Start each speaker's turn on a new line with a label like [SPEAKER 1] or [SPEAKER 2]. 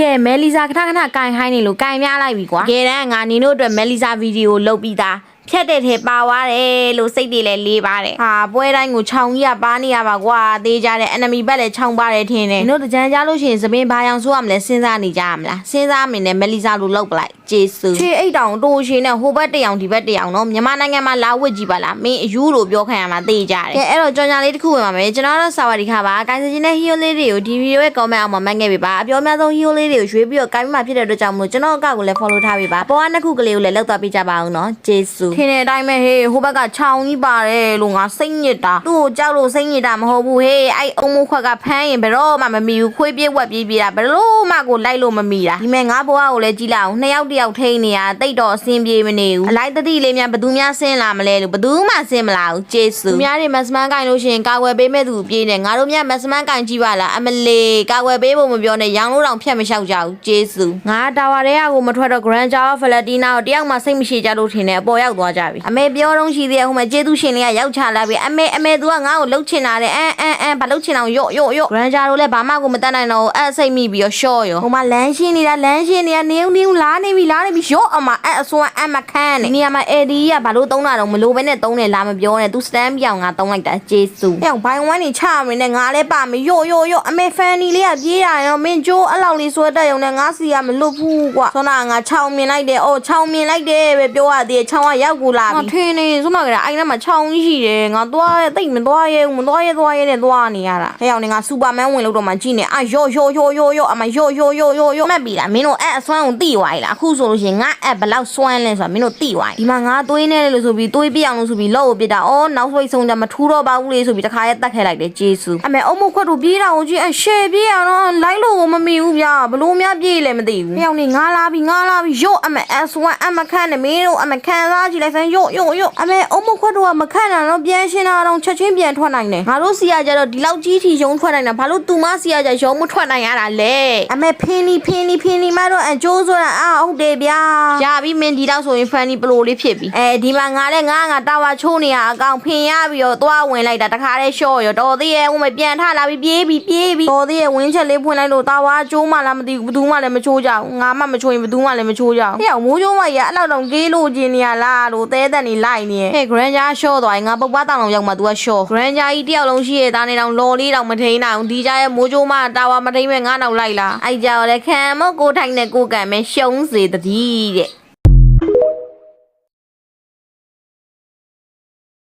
[SPEAKER 1] ကဲမဲလီစာခဏကန်ဟိုင်းနေလို့ကန်များလိုက်ပြီကွာကဲတမ်းငါနင်တို့အတွက်မဲလီစာဗီဒီယိုလုပ်ပြီးသားဖြတ်တဲ့ထဲပါသွားတယ်လို့စိတ်တွေလည်းလေးပါတယ်ဟာပွဲတိုင်းကိုခြောင်ကြီးကပါနေရပါကွာသေးကြတဲ့ enemy ဘက်လည်းခြောင်ပါတယ်ထင်တယ်နင်တို့တကြမ်းကြလို့ရှိရင်သပင်းဘာအောင်ဆိုရမလဲစဉ်းစားနေကြရမလားစဉ်းစားမနေမဲလီစာလို့လုပ်ပလိုက်ကျေးဇူးချေအိတ်တောင်တိုးရှင်နဲ့ဟိုဘက်တရောင်ဒီဘက်တရောင်နော်မြန်မာနိုင်ငံမှာလာဝစ်ကြည့်ပါလားမင်းအယူလို့ပြောခံရမှာသိကြတယ်ကဲအဲ့တော့ကြောင်ညာလေးတစ်ခုဝင်ပါမယ်ကျွန်တော်တို့စာဝတီခါပါကိုင်းစချင်းနဲ့ဟီယိုလေးတွေကိုဒီဗီဒီယိုရဲ့ comment အောက်မှာမှတ်ခဲ့ပေးပါအပြောအများဆုံးဟီယိုလေးတွေကိုရွေးပြီးတော့ကိုင်းမှာဖြစ်တဲ့အတွက်ကြောင့်မလို့ကျွန်တော်အကောက်ကိုလည်း follow ထားပေးပါပေါ်ကနှစ်ခုကလေးကိုလည်းလောက်သွားပေးကြပါအောင်နော်ကျေးဇူးခင်းတဲ့အတိုင်းပဲဟေးဟိုဘက်ကခြောင်ကြီးပါတယ်လို့ငါစိတ်ညစ်တာသူ့ကိုကြောက်လို့စိတ်ညစ်တာမဟုတ်ဘူးဟေးအဲ့အုံမိုးခွက်ကဖမ်းရင်ဘယ်တော့မှမမီဘူးခွေးပြေးဝက်ပြေးတာဘယ်လို့မှကိုလိုက်လို့မမီတာဒီမဲ့ငါဘွားကိုလည်းကြည့်လိုက်အောင်နှစ်ယောက်တယောက်ထိန်းနေရတိတ်တော့အဆင်ပြေမနေဘူးအလိုက်တတိလေးများဘသူများဆင်းလာမလဲလို့ဘသူမှဆင်းမလာဘူးကျေးဇူးများတွေမက်စမန်ကင်လို့ရှိရင်ကာဝယ်ပေးမဲ့သူပြေးနေငါတို့များမက်စမန်ကင်ကြည့်ပါလားအမလေးကာဝယ်ပေးဖို့မပြောနဲ့ရောင်လို့တောင်ဖြတ်မလျှောက်ကြဘူးကျေးဇူးငါတာဝါတွေကကိုမထွက်တော့ Grand Java Falatina ကိုတယောက်မှစိတ်မရှိကြလို့ထင်တယ်အပေါ်ရောက်သွားကြပြီအမေပြောတော့ရှိသေးတယ်ဟိုမှာကျေးဇူးရှင်လေးကရောက်ချလာပြီအမေ तू ကငါ့ကိုလှုပ်ချင်တာတဲ့ဘာလှုပ်ချင်အောင်ရော့ Grand Java တို့လည်းဘာမှကိုမတတ်နိုင်တော့အဲ့စိတ်မိပြီးတော့ရှော့ရောဟိုမှာလမ်းရှင်းနေတာနေဦးလာနေပြီရော့အမအဲ့အစွမ်းအမခန်းနေနေရာမှာအေဒီကဘာလို့သုံးတာတော့မလို့ပဲနဲ့သုံးတယ်လာမပြောနဲ့ तू stand ပြောင်းငါသုံးလိုက်တာကျေးဇူးအဲ့ဘိုင်ဝမ်းနေချမနေနဲ့ငါလည်းပါမရော့အမေဖန်နီလေးကပြေးတာရောမင်းကျိုးအဲ့လောက်လေးဆွဲတက်ရုံနဲ့ငါစီကမလွတ်ဘူးကွာဆွမ်းနာငါ6မြင်လိုက်တယ်6မြင်လိုက်တယ်ပဲပြောရသေးတယ်6ကရောက်ကိုလာပြီထင်းနေဆွမ်းနာကအဲ့ထဲမှာ6ကြီးရှိတယ်ငါသွားတိတ်မသွားရဲနဲ့သွားနေရတာဟဲ့အောင်နေငါစူပါမန်းဝင်လို့တော့မှကြည့်နေရော့အမရော့မှတ်ပြီလားမင်းတို့အဲ့အစွမ်းကိုတိသွားပြီလားအခုဆိုလို့ရှိရင်ငါအဲ့ဘလောက်စွမ်းလဲဆိုတာမင်းတို့တိသွားပြီဒီမှာငါသွေးနေတယ်လို့ဆိုပြီးသွေးပြအောင်လို့ဆိုပြီးလော့ကိုပြတာနောက်ပိတ်ဆုံးကြမထူးတော့ပါဘူးလေဆိုပြီးတခါရဲတတ်ခဲ့လိုက်တယ်ဂျေဆူအမေအုံမခွတ်တို့ပြေးတာကိုကြည့်ရှယ်ပြေးအောင်တော့လိုက်လို့မမီဘူးဗျာဘလို့များပြေးလဲမသိဘူးဟဲ့အောင်နေငါလာပြီရော့အမေ S1 အမခန့်နေမင်းတို့အမခန့်စားကြည့်လိုက်စမ်းရော့အမေအုံမခွတ်တို့ကမခန့်တာတော့ပြန်ရှင်းတာတော့ချက်ချင်းပြန်ထွက်နိုင်တယ်ငါတို့စီရကြတော့ဒီလောက်ကြီးထီရုံထွက်နိုင်တာဘာလို့သူမစီရကြရုံမထွက်နိုင်ရတာလဲအမေဖင်းနီမတော့အကျိုးဆိုတာဟုတ်တယ်ဗျာရပြီမင်းဒီတော့ဆိုရင်ဖန်နီပလိုလေးဖြစ်ပြီဒီမှာငါလည်းငါတာဝါချိုးနေရအကောင်ဖင်ရပြီးတော့သွားဝင်လိုက်တာတခါတည်းရှော့ရောတော်သေးရဲ့ဟိုမပြန်ထလာပြီးပြေးပြီတော်သေးရဲ့ဝင်းချက်လေးဖွင့်လိုက်လို့တာဝါချိုးမှလားမသိဘူးဘသူမှလည်းမချိုးကြဘူးငါမှမချိုးရင်ဘသူမှလည်းမချိုးကြဘူးဟဲ့မိုးချိုးမကြီးအဲ့လောက်တော့ကေးလို့ကျင်နေရလားလို့သဲတက်နေလိုက်နေဟဲ့ Grand Java ရှော့သွားရင်ငါပုတ်ပွားတောင်လုံးရောက်မှ तू ကရှော့ Grand Java ကြီးတယောက်လုံးရှိရတာနေတောင်လော်လေးတောင်မထိန်နိုင်ဘူးဒီကြရဲ့မိုးချိုးမတာဝါမထိန်မဲ့ငါနောက်လိုက်လားအဲ့ကြော်လည်းခံမကိုထိုင်နဲ့ကိုကန်မဲရှုံးစေတည်းတဲ့